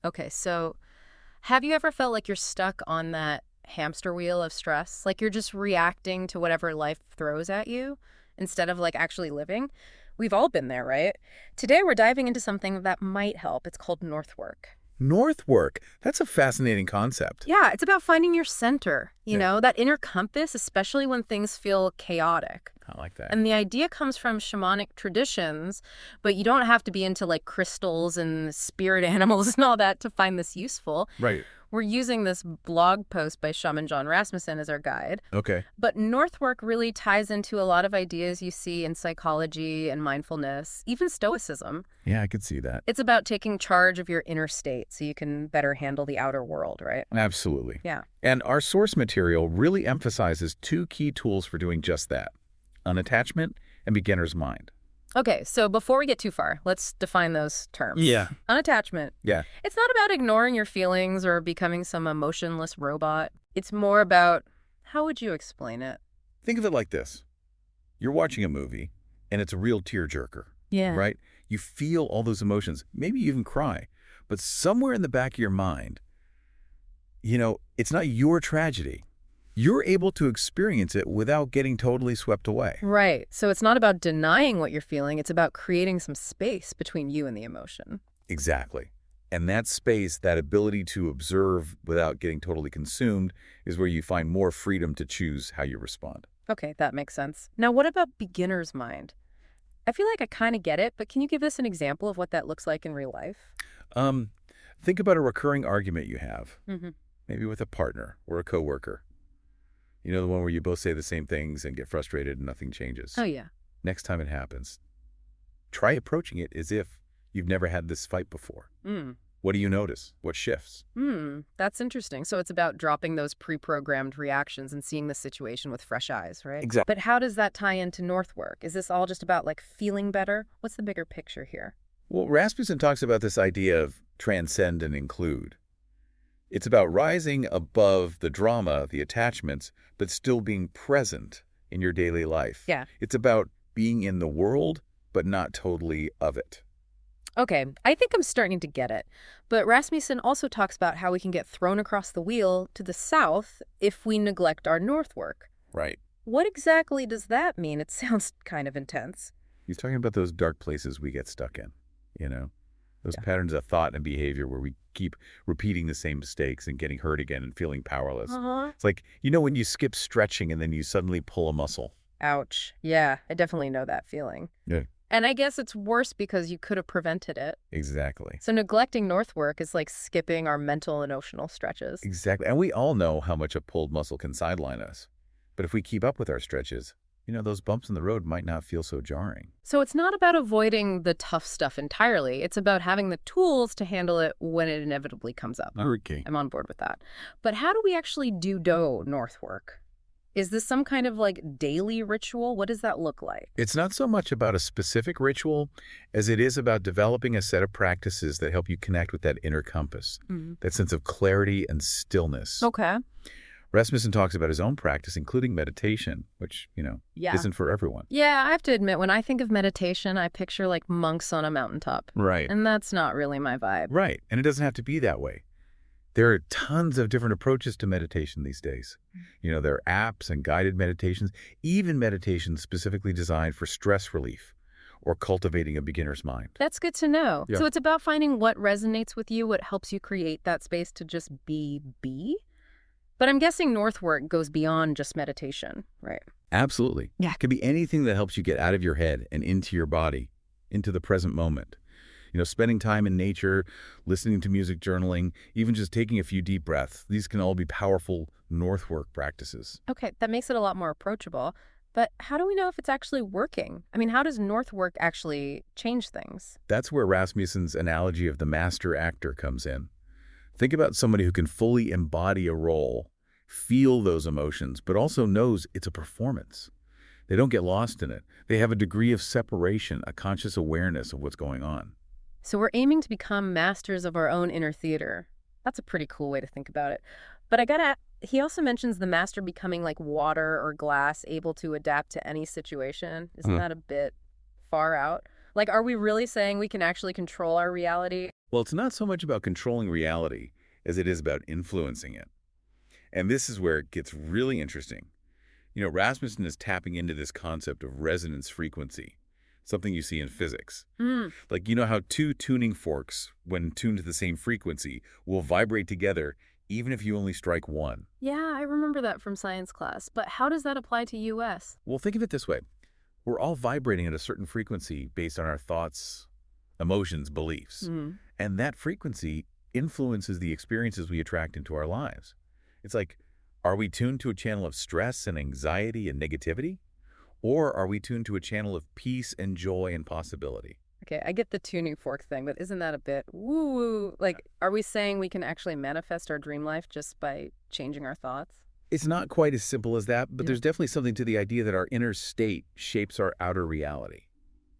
Okay, so have you ever felt like you're stuck on that hamster wheel of stress? Like you're just reacting to whatever life throws at you instead of like actually living? We've all been there, right? Today we're diving into something that might help. It's called Northwork. Northwork. That's a fascinating concept. Yeah, it's about finding your center, Yeah, that inner compass, especially when things feel chaotic. I like that. And the idea comes from shamanic traditions, but you don't have to be into like crystals and spirit animals and all that to find this useful. Right. We're using this blog post by Shaman Jon Rasmussen as our guide. Okay. But Northwork really ties into a lot of ideas you see in psychology and mindfulness, even Stoicism. Yeah, I could see that. It's about taking charge of your inner state so you can better handle the outer world, right? Absolutely. Yeah. And our source material really emphasizes two key tools for doing just that: unattachment and beginner's mind. Okay, so before we get too far, let's define those terms. Yeah. Unattachment. Yeah. It's not about ignoring your feelings or becoming some emotionless robot. It's more about, how would you explain it? Think of it like this. You're watching a movie, and it's a real tearjerker, Yeah. right? You feel all those emotions. Maybe you even cry. But somewhere in the back of your mind, it's not your tragedy. You're able to experience it without getting totally swept away. Right. So it's not about denying what you're feeling. It's about creating some space between you and the emotion. Exactly. And that space, that ability to observe without getting totally consumed, is where you find more freedom to choose how you respond. Okay, that makes sense. Now, what about beginner's mind? I feel like I kind of get it, but can you give us an example of what that looks like in real life? Um, think about a recurring argument you have, Mm-hmm. maybe with a partner or a coworker. You know, the one where you both say the same things and get frustrated and nothing changes. Oh, yeah. Next time it happens, try approaching it as if you've never had this fight before. Mm. What do you notice? What shifts? That's interesting. So it's about dropping those pre-programmed reactions and seeing the situation with fresh eyes, right? Exactly. But how does that tie into Northwork? Is this all just about like feeling better? What's the bigger picture here? Well, Rasmussen talks about this idea of transcend and include. It's about rising above the drama, the attachments, but still being present in your daily life. Yeah. It's about being in the world, but not totally of it. Okay, I think I'm starting to get it. But Rasmussen also talks about how we can get thrown across the wheel to the south if we neglect our Northwork. Right. What exactly does that mean? It sounds kind of intense. He's talking about those dark places we get stuck in, those Yeah. patterns of thought and behavior where we keep repeating the same mistakes and getting hurt again and feeling powerless. Uh-huh. It's like, when you skip stretching and then you suddenly pull a muscle. Ouch. Yeah, I definitely know that feeling. Yeah. And I guess it's worse because you could have prevented it. Exactly. So neglecting Northwork is like skipping our mental and emotional stretches. Exactly. And we all know how much a pulled muscle can sideline us. But if we keep up with our stretches, those bumps in the road might not feel so jarring. So it's not about avoiding the tough stuff entirely. It's about having the tools to handle it when it inevitably comes up. Okay. I'm on board with that. But how do we actually do Northwork? Is this some kind of like daily ritual? What does that look like? It's not so much about a specific ritual as it is about developing a set of practices that help you connect with that inner compass, that sense of clarity and stillness. Okay. Rasmussen talks about his own practice, including meditation, which, Yeah. isn't for everyone. Yeah, I have to admit, when I think of meditation, I picture like monks on a mountaintop. Right. And that's not really my vibe. Right. And it doesn't have to be that way. There are tons of different approaches to meditation these days. There are apps and guided meditations, even meditations specifically designed for stress relief or cultivating a beginner's mind. That's good to know. Yeah. So it's about finding what resonates with you, what helps you create that space to just be. But I'm guessing Northwork goes beyond just meditation, right? Absolutely. Yeah. It can be anything that helps you get out of your head and into your body, into the present moment. Spending time in nature, listening to music, journaling, even just taking a few deep breaths. These can all be powerful Northwork practices. Okay, that makes it a lot more approachable. But how do we know if it's actually working? I mean, how does Northwork actually change things? That's where Rasmussen's analogy of the master actor comes in. Think about somebody who can fully embody a role, feel those emotions, but also knows it's a performance. They don't get lost in it. They have a degree of separation, a conscious awareness of what's going on. So we're aiming to become masters of our own inner theater. That's a pretty cool way to think about it. But he also mentions the master becoming like water or glass, able to adapt to any situation. Isn't that a bit far out? Like, are we really saying we can actually control our reality? Well, it's not so much about controlling reality as it is about influencing it. And this is where it gets really interesting. Rasmussen is tapping into this concept of resonance frequency, something you see in physics. Hmm. Like, you know how two tuning forks, when tuned to the same frequency, will vibrate together even if you only strike one? Yeah, I remember that from science class. But how does that apply to US? Well, think of it this way. We're all vibrating at a certain frequency based on our thoughts, emotions, beliefs. Hmm. And that frequency influences the experiences we attract into our lives. It's like, are we tuned to a channel of stress and anxiety and negativity? Or are we tuned to a channel of peace and joy and possibility? Okay, I get the tuning fork thing, but isn't that a bit woo-woo? Like, are we saying we can actually manifest our dream life just by changing our thoughts? It's not quite as simple as that, but Yeah. there's definitely something to the idea that our inner state shapes our outer reality.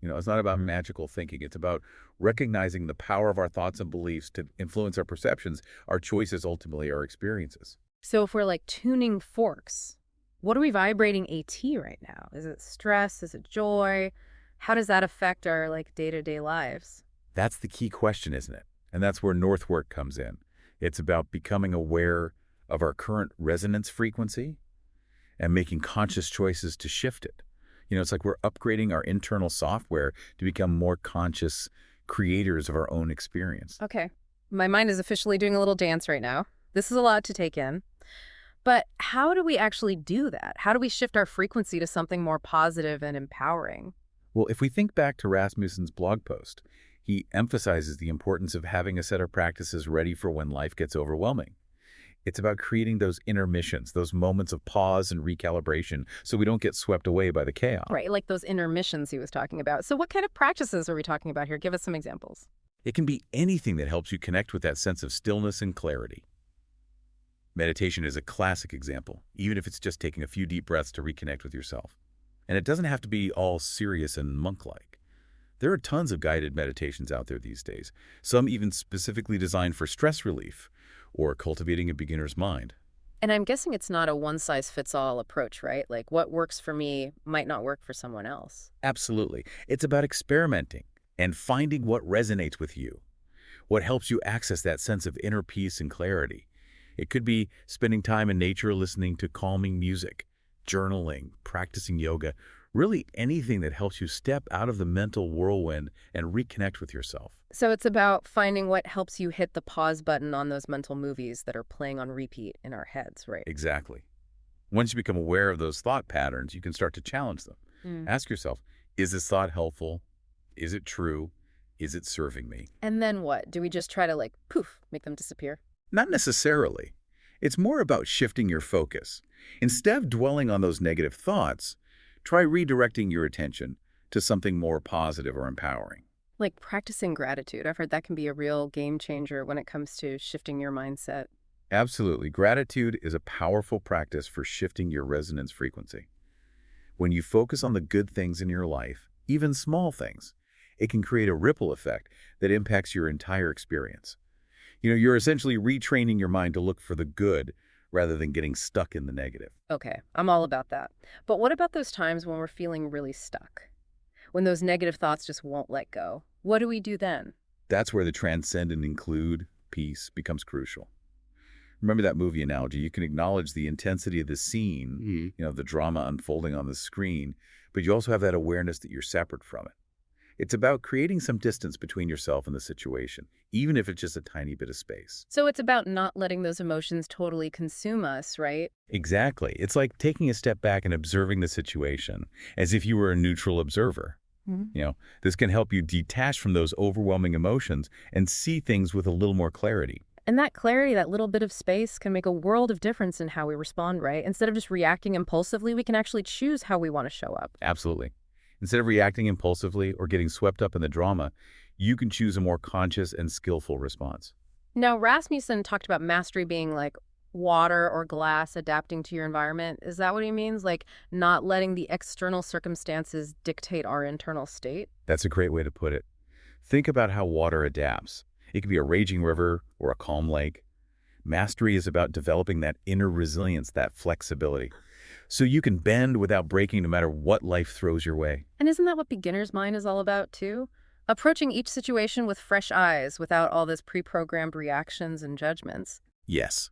It's not about magical thinking. It's about recognizing the power of our thoughts and beliefs to influence our perceptions, our choices, ultimately our experiences. So if we're like tuning forks, what are we vibrating AT right now? Is it stress? Is it joy? How does that affect our like day-to-day lives? That's the key question, isn't it? And that's where North work comes in. It's about becoming aware of our current resonance frequency and making conscious choices to shift it. It's like we're upgrading our internal software to become more conscious creators of our own experience. Okay. My mind is officially doing a little dance right now. This is a lot to take in. But how do we actually do that? How do we shift our frequency to something more positive and empowering? Well, if we think back to Rasmussen's blog post, he emphasizes the importance of having a set of practices ready for when life gets overwhelming. It's about creating those intermissions, those moments of pause and recalibration so we don't get swept away by the chaos. Right, like those intermissions he was talking about. So what kind of practices are we talking about here? Give us some examples. It can be anything that helps you connect with that sense of stillness and clarity. Meditation is a classic example, even if it's just taking a few deep breaths to reconnect with yourself. And it doesn't have to be all serious and monk-like. There are tons of guided meditations out there these days, some even specifically designed for stress relief or cultivating a beginner's mind. And I'm guessing it's not a one-size-fits-all approach, right? Like what works for me might not work for someone else. Absolutely. It's about experimenting and finding what resonates with you, what helps you access that sense of inner peace and clarity. It could be spending time in nature, listening to calming music, journaling, practicing yoga, really anything that helps you step out of the mental whirlwind and reconnect with yourself. So it's about finding what helps you hit the pause button on those mental movies that are playing on repeat in our heads, right? Exactly. Once you become aware of those thought patterns, you can start to challenge them. Mm. Ask yourself, is this thought helpful? Is it true? Is it serving me? And then what? Do we just try to like, poof, make them disappear? Not necessarily. It's more about shifting your focus. Instead of dwelling on those negative thoughts, try redirecting your attention to something more positive or empowering. Like practicing gratitude. I've heard that can be a real game changer when it comes to shifting your mindset. Absolutely. Gratitude is a powerful practice for shifting your resonance frequency. When you focus on the good things in your life, even small things, it can create a ripple effect that impacts your entire experience. You're essentially retraining your mind to look for the good rather than getting stuck in the negative. Okay, I'm all about that. But what about those times when we're feeling really stuck? When those negative thoughts just won't let go? What do we do then? That's where the transcendent include piece becomes crucial. Remember that movie analogy. You can acknowledge the intensity of the scene, the drama unfolding on the screen, but you also have that awareness that you're separate from it. It's about creating some distance between yourself and the situation, even if it's just a tiny bit of space. So it's about not letting those emotions totally consume us, right? Exactly. It's like taking a step back and observing the situation as if you were a neutral observer. This can help you detach from those overwhelming emotions and see things with a little more clarity. And that clarity, that little bit of space can make a world of difference in how we respond, right? Instead of just reacting impulsively, we can actually choose how we want to show up. Absolutely. Instead of reacting impulsively or getting swept up in the drama, you can choose a more conscious and skillful response. Now, Rasmussen talked about mastery being like water or glass adapting to your environment. Is that what he means? Like not letting the external circumstances dictate our internal state? That's a great way to put it. Think about how water adapts. It can be a raging river or a calm lake. Mastery is about developing that inner resilience, that flexibility. so you can bend without breaking no matter what life throws your way. And isn't that what beginner's mind is all about, too? Approaching each situation with fresh eyes without all this pre-programmed reactions and judgments. Yes.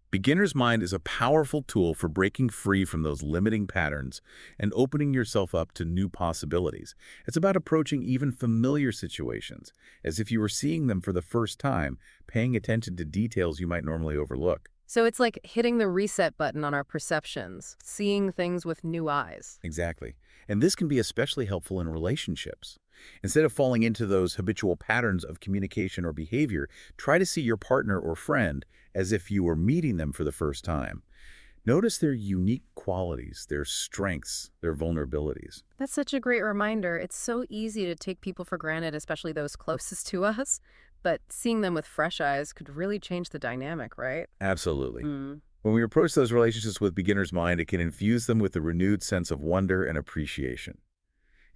Beginner's mind is a powerful tool for breaking free from those limiting patterns and opening yourself up to new possibilities. It's about approaching even familiar situations as if you were seeing them for the first time, paying attention to details you might normally overlook. So it's like hitting the reset button on our perceptions, seeing things with new eyes. Exactly. And this can be especially helpful in relationships. Instead of falling into those habitual patterns of communication or behavior, try to see your partner or friend as if you were meeting them for the first time. Notice their unique qualities, their strengths, their vulnerabilities. That's such a great reminder. It's so easy to take people for granted, especially those closest to us. But seeing them with fresh eyes could really change the dynamic, right? Absolutely. Mm. When we approach those relationships with beginner's mind, it can infuse them with a renewed sense of wonder and appreciation.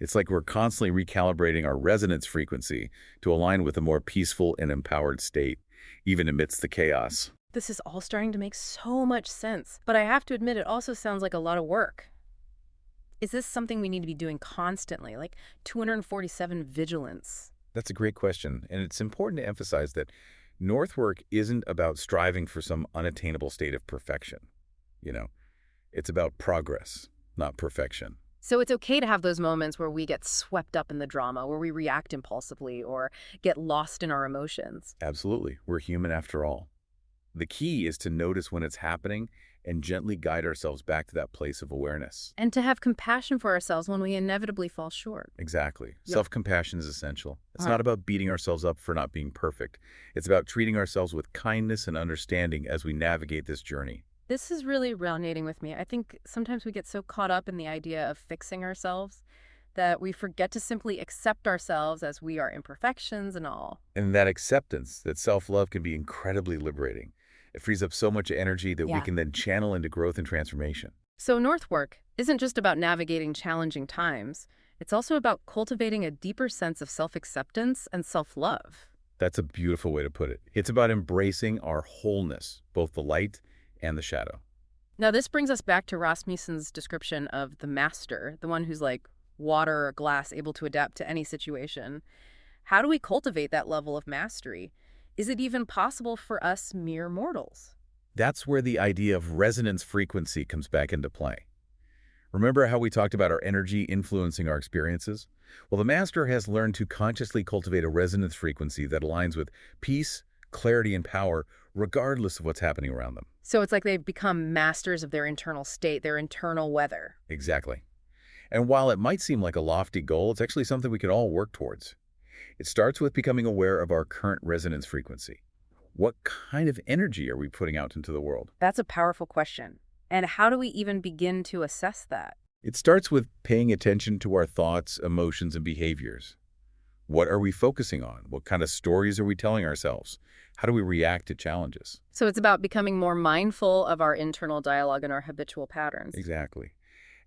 It's like we're constantly recalibrating our resonance frequency to align with a more peaceful and empowered state, even amidst the chaos. This is all starting to make so much sense. But I have to admit, it also sounds like a lot of work. Is this something we need to be doing constantly, like 247 vigilance? That's a great question, and it's important to emphasize that North work isn't about striving for some unattainable state of perfection. You know, it's about progress, not perfection. So it's okay to have those moments where we get swept up in the drama, where we react impulsively or get lost in our emotions. Absolutely. We're human after all. The key is to notice when it's happening and gently guide ourselves back to that place of awareness. And to have compassion for ourselves when we inevitably fall short. Exactly. Yep. Self-compassion is essential. It's All right. not about beating ourselves up for not being perfect. It's about treating ourselves with kindness and understanding as we navigate this journey. This is really resonating with me. I think sometimes we get so caught up in the idea of fixing ourselves that we forget to simply accept ourselves as we are imperfections and all. And that acceptance, that self-love can be incredibly liberating. It frees up so much energy that we Yeah. can then channel into growth and transformation. So North work isn't just about navigating challenging times. It's also about cultivating a deeper sense of self-acceptance and self-love. That's a beautiful way to put it. It's about embracing our wholeness, both the light and the shadow. Now, this brings us back to Rasmussen's description of the master, the one who's like water or glass, able to adapt to any situation. How do we cultivate that level of mastery? Is it even possible for us mere mortals? That's where the idea of resonance frequency comes back into play. Remember how we talked about our energy influencing our experiences? Well, the master has learned to consciously cultivate a resonance frequency that aligns with peace, clarity, and power, regardless of what's happening around them. So it's like they've become masters of their internal state, their internal weather. Exactly. And while it might seem like a lofty goal, it's actually something we can all work towards. It starts with becoming aware of our current resonance frequency. What kind of energy are we putting out into the world? That's a powerful question. And how do we even begin to assess that? It starts with paying attention to our thoughts, emotions, and behaviors. What are we focusing on? What kind of stories are we telling ourselves? How do we react to challenges? So it's about becoming more mindful of our internal dialogue and our habitual patterns. Exactly.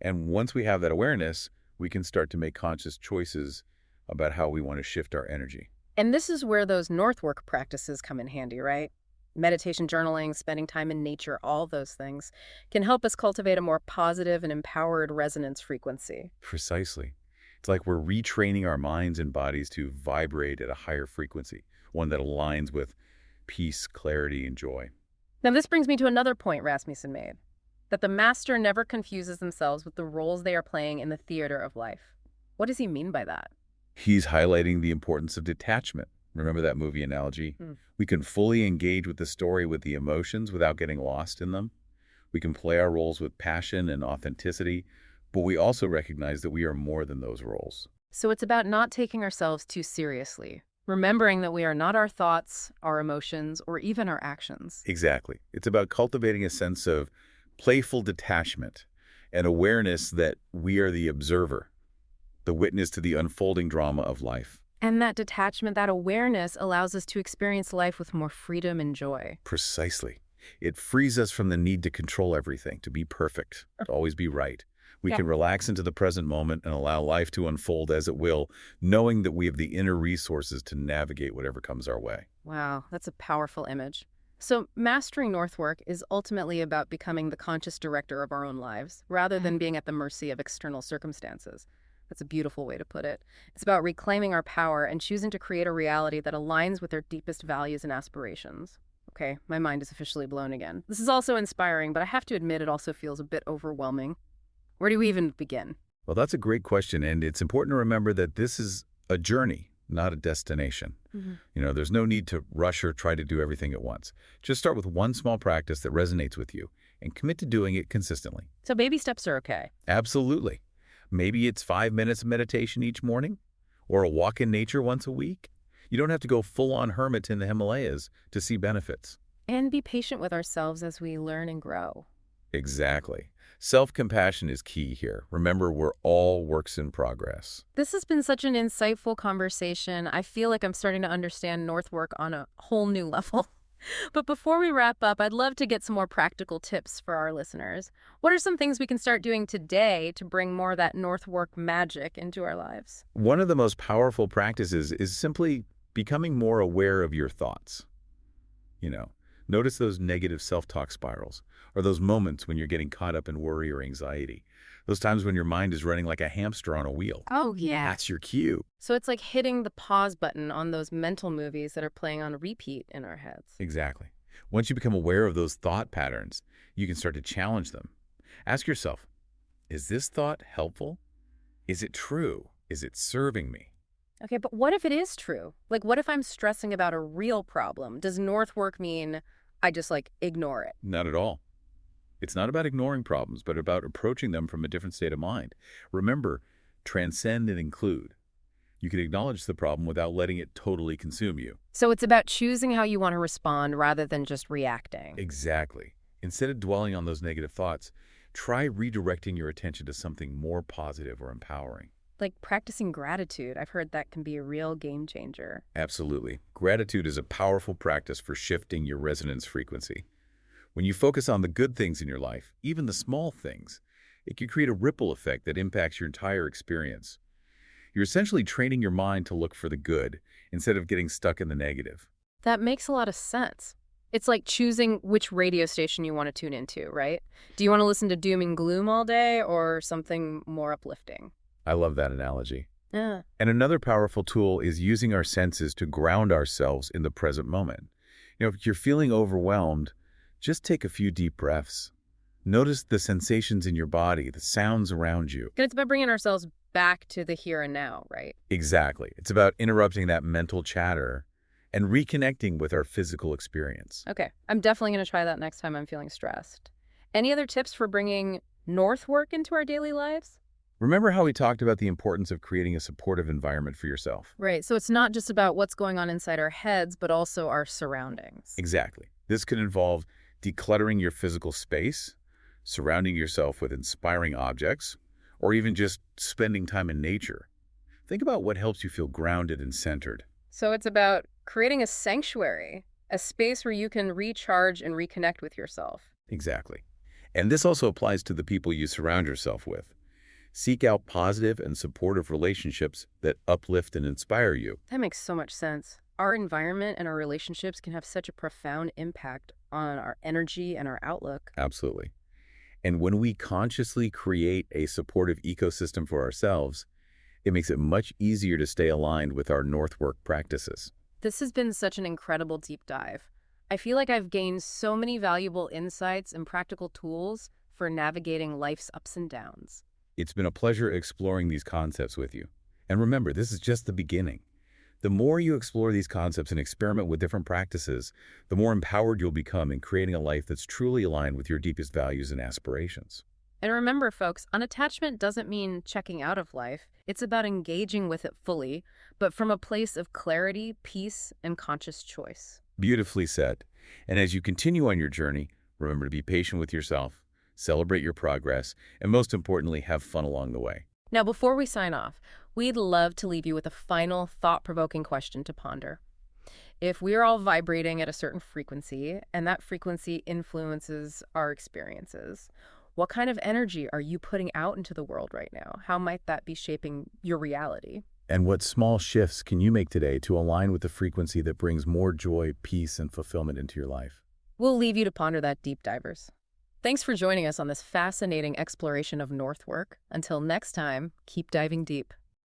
And once we have that awareness, we can start to make conscious choices about how we want to shift our energy. And this is where those North work practices come in handy, right? Meditation, journaling, spending time in nature, all those things can help us cultivate a more positive and empowered resonance frequency. Precisely. It's like we're retraining our minds and bodies to vibrate at a higher frequency, one that aligns with peace, clarity, and joy. Now, this brings me to another point Rasmussen made, that the master never confuses themselves with the roles they are playing in the theater of life. What does he mean by that? He's highlighting the importance of detachment. Remember that movie analogy? We can fully engage with the story with the emotions without getting lost in them. We can play our roles with passion and authenticity, but we also recognize that we are more than those roles. So it's about not taking ourselves too seriously, remembering that we are not our thoughts, our emotions, or even our actions. Exactly. It's about cultivating a sense of playful detachment and awareness that we are the observer, the witness to the unfolding drama of life. And that detachment, that awareness allows us to experience life with more freedom and joy. Precisely. It frees us from the need to control everything, to be perfect, to always be right. We can relax into the present moment and allow life to unfold as it will, knowing that we have the inner resources to navigate whatever comes our way. Wow, that's a powerful image. So, mastering Northwork is ultimately about becoming the conscious director of our own lives, rather than being at the mercy of external circumstances. That's a beautiful way to put it. It's about reclaiming our power and choosing to create a reality that aligns with our deepest values and aspirations. Okay, my mind is officially blown again. This is also inspiring, but I have to admit it also feels a bit overwhelming. Where do we even begin? Well, that's a great question, and it's important to remember that this is a journey, not a destination. Mhm. There's no need to rush or try to do everything at once. Just start with one small practice that resonates with you and commit to doing it consistently. So, baby steps are okay. Absolutely. Maybe it's 5 minutes of meditation each morning or a walk in nature once a week. You don't have to go full-on hermit in the Himalayas to see benefits. And be patient with ourselves as we learn and grow. Exactly. Self-compassion is key here. Remember, we're all works in progress. This has been such an insightful conversation. I feel like I'm starting to understand Northwork on a whole new level. But before we wrap up, I'd love to get some more practical tips for our listeners. What are some things we can start doing today to bring more of that Northwork magic into our lives? One of the most powerful practices is simply becoming more aware of your thoughts. You know, Notice those negative self-talk spirals, or those moments when you're getting caught up in worry or anxiety. Those times when your mind is running like a hamster on a wheel. Oh, yeah. That's your cue. So it's like hitting the pause button on those mental movies that are playing on repeat in our heads. Exactly. Once you become aware of those thought patterns, you can start to challenge them. Ask yourself, is this thought helpful? Is it true? Is it serving me? Okay, but what if it is true? Like, what if I'm stressing about a real problem? Does Northwork mean I just, ignore it? Not at all. It's not about ignoring problems, but about approaching them from a different state of mind. Remember, transcend and include. You can acknowledge the problem without letting it totally consume you. So it's about choosing how you want to respond rather than just reacting. Exactly. Instead of dwelling on those negative thoughts, try redirecting your attention to something more positive or empowering. Like practicing gratitude. I've heard that can be a real game changer. Absolutely. Gratitude is a powerful practice for shifting your resonance frequency. When you focus on the good things in your life, even the small things, it can create a ripple effect that impacts your entire experience. You're essentially training your mind to look for the good instead of getting stuck in the negative. That makes a lot of sense. It's like choosing which radio station you want to tune into, right? Do you want to listen to doom and gloom all day or something more uplifting? I love that analogy. Yeah. And another powerful tool is using our senses to ground ourselves in the present moment. If you're feeling overwhelmed, just take a few deep breaths. Notice the sensations in your body, the sounds around you. And it's about bringing ourselves back to the here and now, right? Exactly. It's about interrupting that mental chatter and reconnecting with our physical experience. Okay, I'm definitely going to try that next time I'm feeling stressed. Any other tips for bringing Northwork into our daily lives? Remember how we talked about the importance of creating a supportive environment for yourself? Right, so it's not just about what's going on inside our heads, but also our surroundings. Exactly. This could involve decluttering your physical space, surrounding yourself with inspiring objects, or even just spending time in nature. Think about what helps you feel grounded and centered. So it's about creating a sanctuary, a space where you can recharge and reconnect with yourself. Exactly. And this also applies to the people you surround yourself with. Seek out positive and supportive relationships that uplift and inspire you. That makes so much sense. Our environment and our relationships can have such a profound impact on our energy and our outlook. Absolutely. And when we consciously create a supportive ecosystem for ourselves, it makes it much easier to stay aligned with our Northwork practices. This has been such an incredible deep dive. I feel like I've gained so many valuable insights and practical tools for navigating life's ups and downs. It's been a pleasure exploring these concepts with you. And remember, this is just the beginning. The more you explore these concepts and experiment with different practices, the more empowered you'll become in creating a life that's truly aligned with your deepest values and aspirations. And remember, folks, unattachment doesn't mean checking out of life. It's about engaging with it fully, but from a place of clarity, peace, and conscious choice. Beautifully said. And as you continue on your journey, remember to be patient with yourself, celebrate your progress, and most importantly, have fun along the way. Now, before we sign off, we'd love to leave you with a final thought-provoking question to ponder. If we're all vibrating at a certain frequency, and that frequency influences our experiences, what kind of energy are you putting out into the world right now? How might that be shaping your reality? And what small shifts can you make today to align with the frequency that brings more joy, peace, and fulfillment into your life? We'll leave you to ponder that, deep divers. Thanks for joining us on this fascinating exploration of North work. Until next time, keep diving deep.